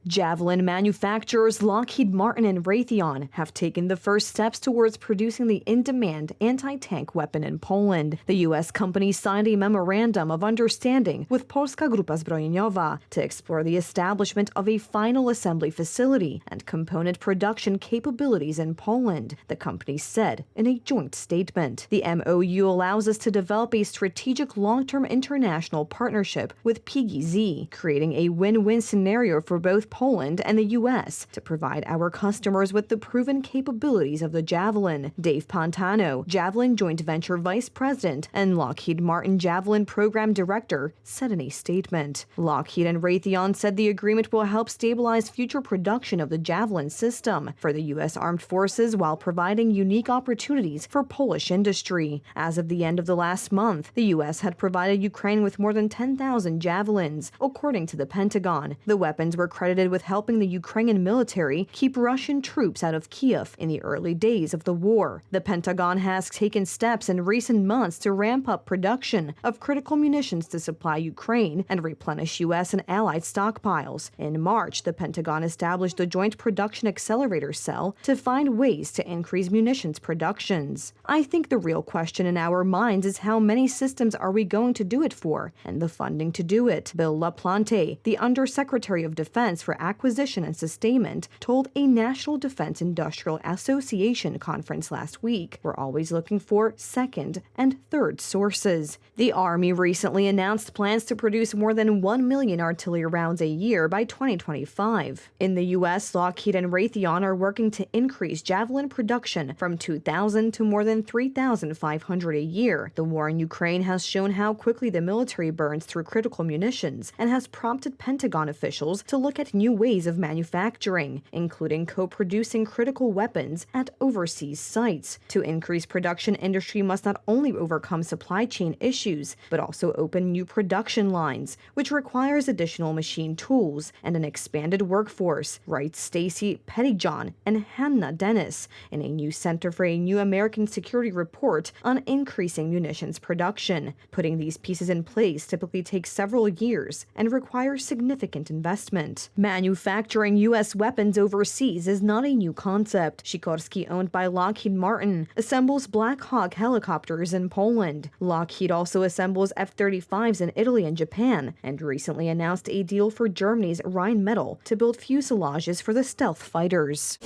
Javelin manufacturers Lockheed Martin and Raytheon have taken the first steps towards producing the in-demand anti-tank weapon in Poland. The U.S. company signed a memorandum of understanding with Polska Grupa Zbrojeniowa to explore the establishment of a final assembly facility and component production capabilities in Poland, the company said in a joint statement. The MOU allows us to develop a strategic long-term international partnership with PGZ, creating a win-win scenario for both Poland and the U.S. to provide our customers with the proven capabilities of the Javelin. Dave Pantano, Javelin Joint Venture Vice President and Lockheed Martin Javelin Program Director, said in a statement. Lockheed and Raytheon said the agreement will help stabilize future production of the Javelin system for the U.S. Armed Forces while providing unique opportunities for Polish industry. As of the end of the last month, the U.S. had provided Ukraine with more than 10,000 Javelins, according to the Pentagon. The weapons were credited with helping the Ukrainian military keep Russian troops out of Kyiv in the early days of the war. The Pentagon has taken steps in recent months to ramp up production of critical munitions to supply Ukraine and replenish U.S. and allied stockpiles. In March, the Pentagon established a Joint Production Accelerator Cell to find ways to increase munitions productions. I think the real question in our minds is how many systems are we going to do it for, and the funding to do it, Bill LaPlante, the Undersecretary of Defense for Acquisition and Sustainment, told a National Defense Industrial Association conference last week. We're always looking for second and third sources. The Army recently announced plans to produce more than 1 million artillery rounds a year by 2025. In the U.S., Lockheed and Raytheon are working to increase Javelin production from 2,000 to more than 3,500 a year. The war in Ukraine has shown how quickly the military burns through critical munitions and has prompted Pentagon officials to look at new ways of manufacturing, including co-producing critical weapons at overseas sites. To increase production, industry must not only overcome supply chain issues, but also open new production lines, which requires additional machine tools and an expanded workforce, writes Stacy Pettyjohn and Hannah Dennis in a new Center for a New American Security report on increasing munitions production. Putting these pieces in place typically takes several years and requires significant investment. Manufacturing U.S. weapons overseas is not a new concept. Sikorsky, owned by Lockheed Martin, assembles Black Hawk helicopters in Poland. Lockheed also assembles F-35s in Italy and Japan, and recently announced a deal for Germany's Rheinmetall to build fuselages for the stealth fighters.